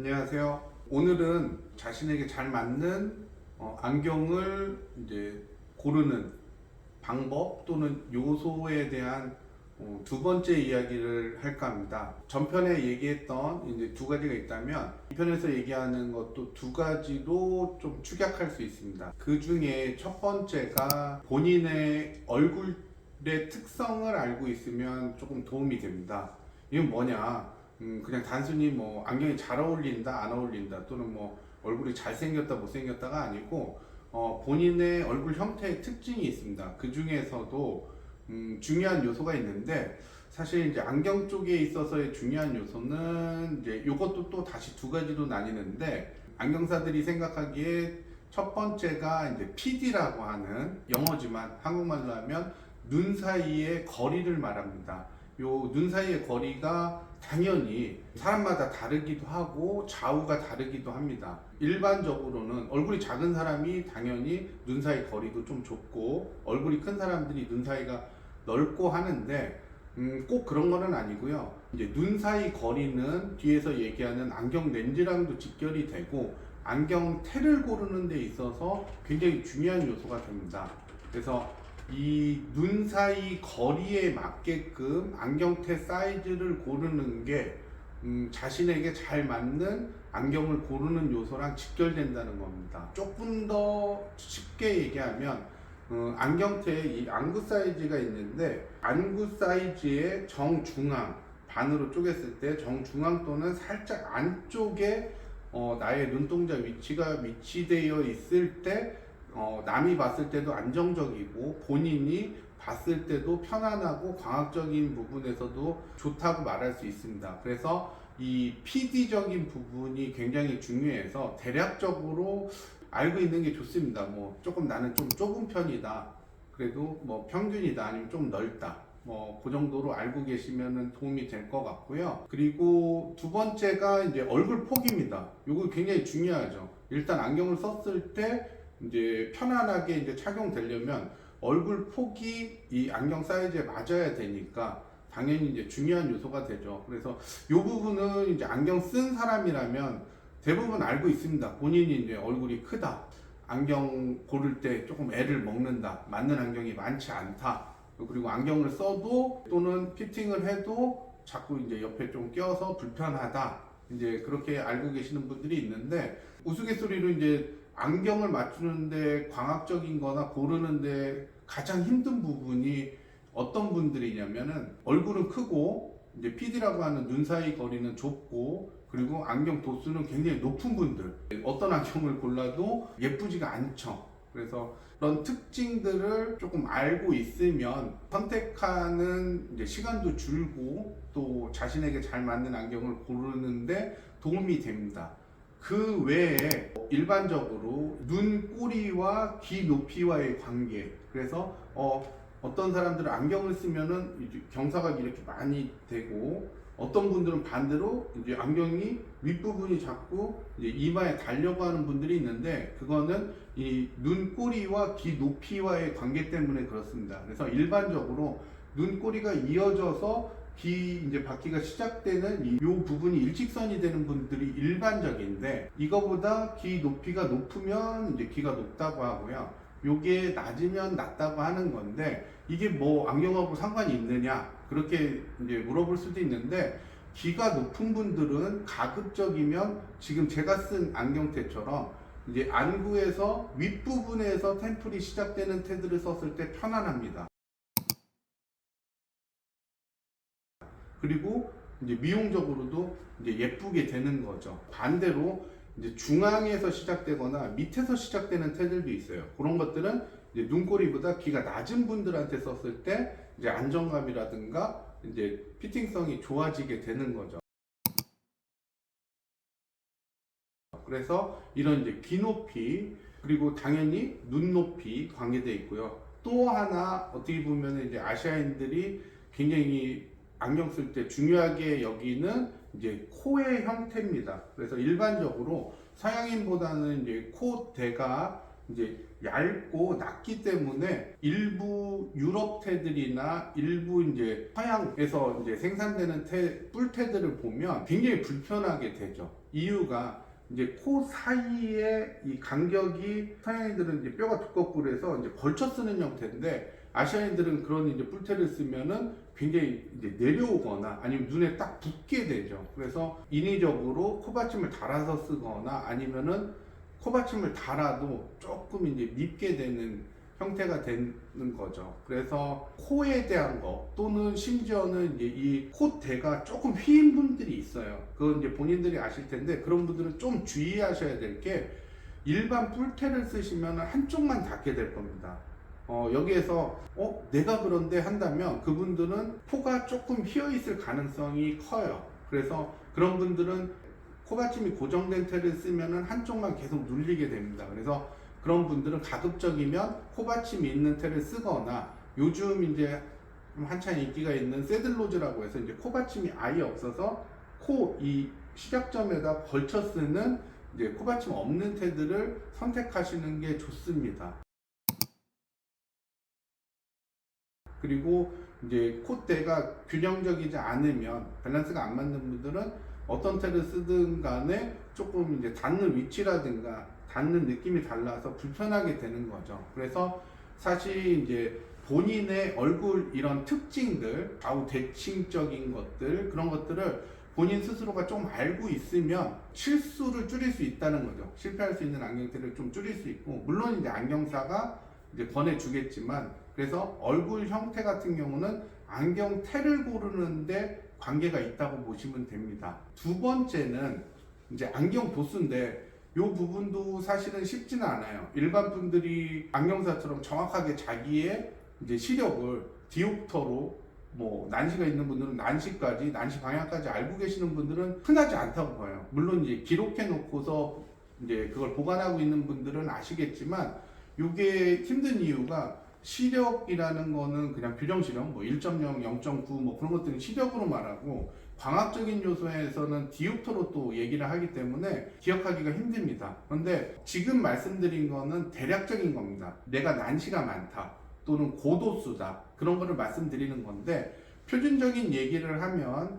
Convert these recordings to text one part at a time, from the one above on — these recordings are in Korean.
안녕하세요. 오늘은 자신에게 잘 맞는 안경을 이제 고르는 방법 또는 요소에 대한 두 번째 이야기를 할까 합니다. 전편에 얘기했던 이제 두 가지가 있다면 이 편에서 얘기하는 것도 두 가지로 좀 축약할 수 있습니다. 그 중에 첫 번째가 본인의 얼굴의 특성을 알고 있으면 조금 도움이 됩니다. 이건 뭐냐? 그냥 단순히 뭐 안경이 잘 어울린다, 안 어울린다, 또는 뭐 얼굴이 잘생겼다, 못생겼다가 아니고 본인의 얼굴 형태의 특징이 있습니다. 그 중에서도 중요한 요소가 있는데 사실 이제 안경 쪽에 있어서의 중요한 요소는 이제 이것도 또 다시 두 가지로 나뉘는데 안경사들이 생각하기에 첫 번째가 이제 PD라고 하는 영어지만 한국말로 하면 눈 사이의 거리를 말합니다. 요 눈 사이의 거리가 당연히 사람마다 다르기도 하고 좌우가 다르기도 합니다. 일반적으로는 얼굴이 작은 사람이 당연히 눈 사이 거리도 좀 좁고 얼굴이 큰 사람들이 눈 사이가 넓고 하는데 꼭 그런 거는 아니고요. 이제 눈 사이 거리는 뒤에서 얘기하는 안경 렌즈랑도 직결이 되고 안경 테를 고르는 데 있어서 굉장히 중요한 요소가 됩니다. 그래서 이 눈 사이 거리에 맞게끔 안경테 사이즈를 고르는 게 자신에게 잘 맞는 안경을 고르는 요소랑 직결된다는 겁니다. 조금 더 쉽게 얘기하면 안경테에 이 안구 사이즈가 있는데 안구 사이즈의 정중앙 반으로 쪼갰을 때 정중앙 또는 살짝 안쪽에 나의 눈동자 위치가 위치되어 있을 때 남이 봤을 때도 안정적이고 본인이 봤을 때도 편안하고 광학적인 부분에서도 좋다고 말할 수 있습니다. 그래서 이 PD적인 부분이 굉장히 중요해서 대략적으로 알고 있는 게 좋습니다. 뭐 조금 나는 좀 좁은 편이다. 그래도 뭐 평균이다. 아니면 좀 넓다. 뭐 그 정도로 알고 계시면 도움이 될 것 같고요. 그리고 두 번째가 이제 얼굴 폭입니다. 이거 굉장히 중요하죠. 일단 안경을 썼을 때 이제 편안하게 이제 착용되려면 얼굴 폭이 이 안경 사이즈에 맞아야 되니까 당연히 이제 중요한 요소가 되죠. 그래서 이 부분은 이제 안경 쓴 사람이라면 대부분 알고 있습니다. 본인이 이제 얼굴이 크다, 안경 고를 때 조금 애를 먹는다, 맞는 안경이 많지 않다, 그리고 안경을 써도 또는 피팅을 해도 자꾸 이제 옆에 좀 껴서 불편하다, 이제 그렇게 알고 계시는 분들이 있는데 우스갯소리로 이제 안경을 맞추는데 광학적인 거나 고르는데 가장 힘든 부분이 어떤 분들이냐면은 얼굴은 크고 이제 PD라고 하는 눈 사이 거리는 좁고 그리고 안경 도수는 굉장히 높은 분들, 어떤 안경을 골라도 예쁘지가 않죠. 그래서 그런 특징들을 조금 알고 있으면 선택하는 이제 시간도 줄고 또 자신에게 잘 맞는 안경을 고르는데 도움이 됩니다. 그 외에 일반적으로 눈 꼬리와 귀 높이와의 관계, 그래서 어떤 사람들은 안경을 쓰면은 이제 경사각이 이렇게 많이 되고 어떤 분들은 반대로 이제 안경이 윗부분이 자꾸 이제 이마에 달려고 하는 분들이 있는데 그거는 이 눈꼬리와 귀 높이와의 관계 때문에 그렇습니다. 그래서 일반적으로 눈꼬리가 이어져서 귀 이제 바퀴가 시작되는 이 부분이 일직선이 되는 분들이 일반적인데 이거보다 귀 높이가 높으면 이제 귀가 높다고 하고요. 요게 낮으면 낮다고 하는 건데 이게 뭐 안경하고 상관이 있느냐 그렇게 이제 물어볼 수도 있는데 귀가 높은 분들은 가급적이면 지금 제가 쓴 안경테처럼 이제 안구에서 윗부분에서 템플이 시작되는 테들을 썼을 때 편안합니다. 그리고 이제 미용적으로도 이제 예쁘게 되는 거죠. 반대로 이제 중앙에서 시작되거나 밑에서 시작되는 테들도 있어요. 그런 것들은 이제 눈꼬리보다 귀가 낮은 분들한테 썼을 때 이제 안정감이라든가 이제 피팅성이 좋아지게 되는 거죠. 그래서 이런 이제 귀 높이 그리고 당연히 눈 높이 관계되어 있고요. 또 하나 어떻게 보면 이제 아시아인들이 굉장히 안경 쓸 때 중요하게 여기는 이제 코의 형태입니다. 그래서 일반적으로 서양인보다는 이제 코대가 이제 얇고 낮기 때문에 일부 유럽 테들이나 일부 이제 서양에서 이제 생산되는 뿔테들을 보면 굉장히 불편하게 되죠. 이유가 이제 코 사이에 이 간격이 서양인들은 이제 뼈가 두껍고 그래서 이제 걸쳐 쓰는 형태인데 아시아인들은 그런 이제 뿔테를 쓰면은 굉장히 이제 내려오거나 아니면 눈에 딱 붙게 되죠. 그래서 인위적으로 코받침을 달아서 쓰거나 아니면은 코받침을 달아도 조금 이제 밉게 되는 형태가 되는 거죠. 그래서 코에 대한 거 또는 심지어는 이제 이 콧대가 조금 휘인 분들이 있어요. 그건 이제 본인들이 아실 텐데 그런 분들은 좀 주의하셔야 될 게 일반 뿔테를 쓰시면 한쪽만 닿게 될 겁니다. 여기에서 내가 그런데 한다면 그분들은 코가 조금 휘어 있을 가능성이 커요. 그래서 그런 분들은 코받침이 고정된 테를 쓰면은 한쪽만 계속 눌리게 됩니다. 그래서 그런 분들은 가급적이면 코받침이 있는 테를 쓰거나 요즘 이제 한창 인기가 있는 새들로즈라고 해서 이제 코받침이 아예 없어서 코 이 시작점에다 걸쳐 쓰는 이제 코받침 없는 테들을 선택하시는 게 좋습니다. 그리고 이제 콧대가 균형적이지 않으면 밸런스가 안 맞는 분들은 어떤 테를 쓰든 간에 조금 이제 닿는 위치라든가 닿는 느낌이 달라서 불편하게 되는 거죠. 그래서 사실 이제 본인의 얼굴 이런 특징들, 좌우 대칭적인 것들 그런 것들을 본인 스스로가 좀 알고 있으면 실수를 줄일 수 있다는 거죠. 실패할 수 있는 안경테를 좀 줄일 수 있고 물론 이제 안경사가 이제 권해주겠지만 그래서 얼굴 형태 같은 경우는 안경테를 고르는데 관계가 있다고 보시면 됩니다. 두 번째는 이제 안경 도수인데 이 부분도 사실은 쉽지는 않아요. 일반 분들이 안경사처럼 정확하게 자기의 이제 시력을 디옵터로 뭐 난시가 있는 분들은 난시까지 난시 방향까지 알고 계시는 분들은 흔하지 않다고 봐요. 물론 이제 기록해 놓고서 이제 그걸 보관하고 있는 분들은 아시겠지만 이게 힘든 이유가 시력이라는 거는 그냥 규정 시력 뭐 1.0, 0.9 뭐 그런 것들은 시력으로 말하고 광학적인 요소에서는 디옵터로 또 얘기를 하기 때문에 기억하기가 힘듭니다. 그런데 지금 말씀드린 거는 대략적인 겁니다. 내가 난시가 많다 또는 고도수다 그런 거를 말씀드리는 건데 표준적인 얘기를 하면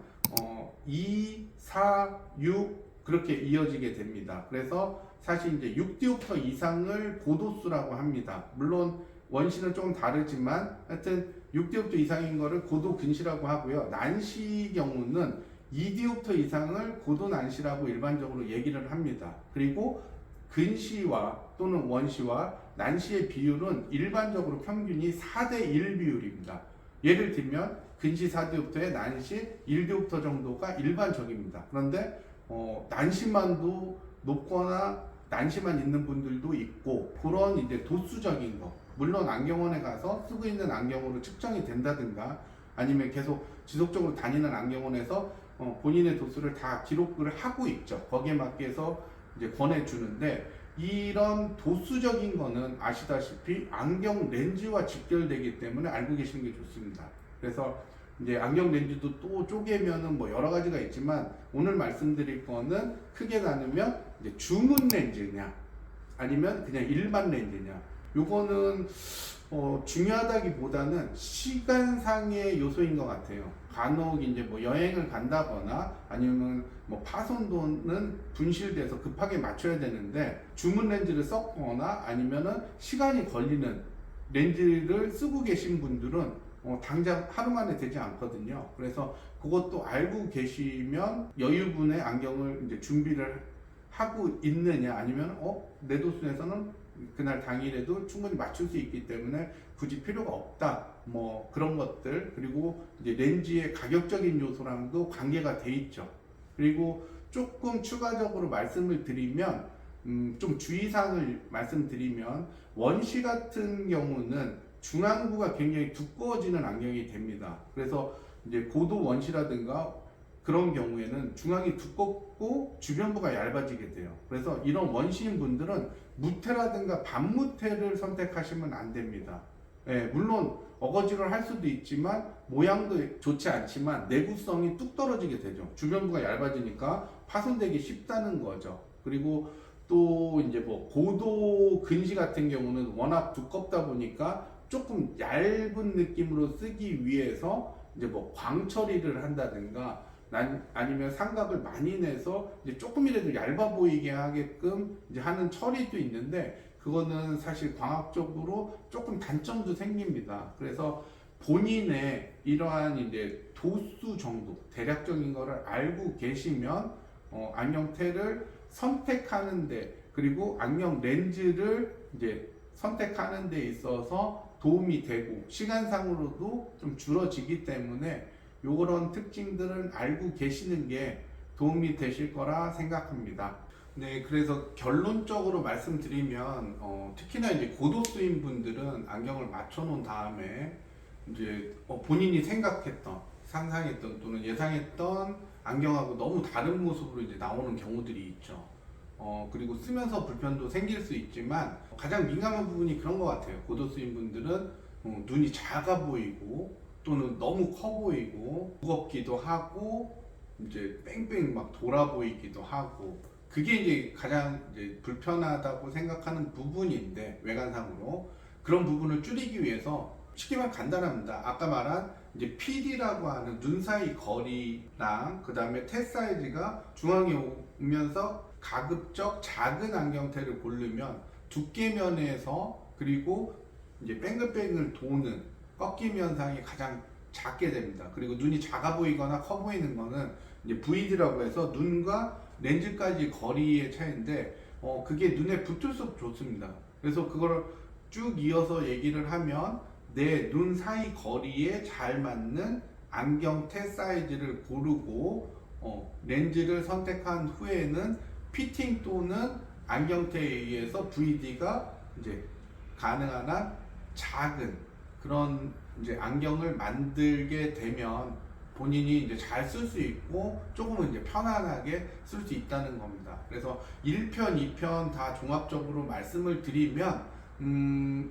2, 4, 6 그렇게 이어지게 됩니다. 그래서 사실 이제 6디옵터 이상을 고도수라고 합니다. 물론 원시는 조금 다르지만 하여튼 6디옵터 이상인 거를 고도 근시라고 하고요. 난시 경우는 2디옵터 이상을 고도 난시라고 일반적으로 얘기를 합니다. 그리고 근시와 또는 원시와 난시의 비율은 일반적으로 평균이 4대1 비율입니다. 예를 들면 근시 4디옵터에 난시 1디옵터 정도가 일반적입니다. 그런데 난시만도 높거나 난시만 있는 분들도 있고 그런 이제 도수적인 거 물론 안경원에 가서 쓰고 있는 안경으로 측정이 된다든가 아니면 계속 지속적으로 다니는 안경원에서 본인의 도수를 다 기록을 하고 있죠. 거기에 맞게 해서 이제 권해주는데 이런 도수적인 거는 아시다시피 안경 렌즈와 직결되기 때문에 알고 계시는 게 좋습니다. 그래서 이제 안경 렌즈도 또 쪼개면은 뭐 여러 가지가 있지만 오늘 말씀드릴 거는 크게 나누면 이제 줌은 렌즈냐 아니면 그냥 일반 렌즈냐 요거는 중요하다기보다는 시간상의 요소인 것 같아요. 간혹 이제 뭐 여행을 간다거나 아니면 뭐 파손도는 분실돼서 급하게 맞춰야 되는데 줌은 렌즈를 썼거나 아니면은 시간이 걸리는 렌즈를 쓰고 계신 분들은 당장 하루 만에 되지 않거든요. 그래서 그것도 알고 계시면 여유분의 안경을 이제 준비를 하고 있느냐 아니면 내 도순에서는 그날 당일에도 충분히 맞출 수 있기 때문에 굳이 필요가 없다 뭐 그런 것들 그리고 이제 렌즈의 가격적인 요소랑도 관계가 돼 있죠. 그리고 조금 추가적으로 말씀을 드리면 좀 주의사항을 말씀드리면 원시 같은 경우는 중안구가 굉장히 두꺼워지는 안경이 됩니다. 그래서 이제 고도 원시라든가 그런 경우에는 중앙이 두껍고 주변부가 얇아지게 돼요. 그래서 이런 원시인 분들은 무테라든가 반무테를 선택하시면 안 됩니다. 물론 어거지를 할 수도 있지만 모양도 좋지 않지만 내구성이 뚝 떨어지게 되죠. 주변부가 얇아지니까 파손되기 쉽다는 거죠. 그리고 또 이제 뭐 고도 근시 같은 경우는 워낙 두껍다 보니까 조금 얇은 느낌으로 쓰기 위해서 이제 뭐 광 처리를 한다든가 아니면 삼각을 많이 내서 이제 조금이라도 얇아 보이게 하게끔 이제 하는 처리도 있는데, 그거는 사실 광학적으로 조금 단점도 생깁니다. 그래서 본인의 이러한 이제 도수 정도 대략적인 거를 알고 계시면 안경테를 선택하는데, 그리고 안경 렌즈를 이제 선택하는 데 있어서 도움이 되고 시간상으로도 좀 줄어지기 때문에 요런 특징들은 알고 계시는 게 도움이 되실 거라 생각합니다. 네, 그래서 결론적으로 말씀드리면 특히나 이제 고도수인 분들은 안경을 맞춰 놓은 다음에 이제 본인이 생각했던, 상상했던 또는 예상했던 안경하고 너무 다른 모습으로 이제 나오는 경우들이 있죠. 그리고 쓰면서 불편도 생길 수 있지만 가장 민감한 부분이 그런 것 같아요. 고도수인 분들은 눈이 작아 보이고 또는 너무 커 보이고 무겁기도 하고 이제 뺑뺑 막 돌아 보이기도 하고, 그게 이제 가장 이제 불편하다고 생각하는 부분인데, 외관상으로 그런 부분을 줄이기 위해서 쉽게 말하면 간단합니다. 아까 말한 이제 PD라고 하는 눈 사이 거리랑 그 다음에 테 사이즈가 중앙에 오면서 가급적 작은 안경테를 고르면 두께면에서, 그리고 이제 뺑글뺑글 도는 꺾임 현상이 가장 작게 됩니다. 그리고 눈이 작아 보이거나 커 보이는 거는 이제 VD라고 해서 눈과 렌즈까지 거리의 차이인데, 그게 눈에 붙을수록 좋습니다. 그래서 그걸 쭉 이어서 얘기를 하면 내 눈 사이 거리에 잘 맞는 안경테 사이즈를 고르고 렌즈를 선택한 후에는 피팅 또는 안경테에 의해서 VD가 이제 가능한 한 작은 그런 이제 안경을 만들게 되면 본인이 이제 잘 쓸 수 있고 조금은 이제 편안하게 쓸 수 있다는 겁니다. 그래서 1편, 2편 다 종합적으로 말씀을 드리면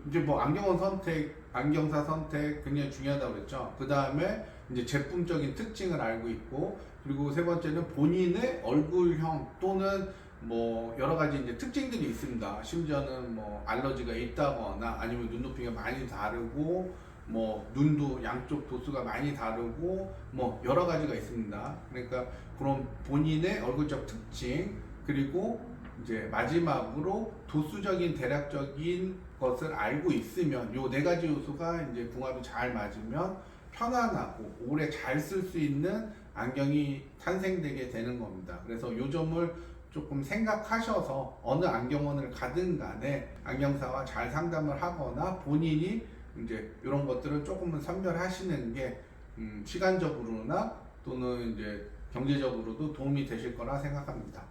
이제 뭐 안경원 선택, 안경사 선택 굉장히 중요하다고 그랬죠. 그 다음에 이제 제품적인 특징을 알고 있고, 그리고 세 번째는 본인의 얼굴형 또는 뭐 여러 가지 이제 특징들이 있습니다. 심지어는 뭐 알러지가 있다거나 아니면 눈높이가 많이 다르고 뭐 눈도 양쪽 도수가 많이 다르고 뭐 여러 가지가 있습니다. 그러니까 그런 본인의 얼굴적 특징, 그리고 이제 마지막으로 도수적인 대략적인 것을 알고 있으면 요 네 가지 요소가 이제 궁합이 잘 맞으면 편안하고 오래 잘 쓸 수 있는 안경이 탄생되게 되는 겁니다. 그래서 요 점을 조금 생각하셔서 어느 안경원을 가든 간에 안경사와 잘 상담을 하거나 본인이 이제 이런 것들을 조금은 선별하시는 게 시간적으로나 또는 이제 경제적으로도 도움이 되실 거라 생각합니다.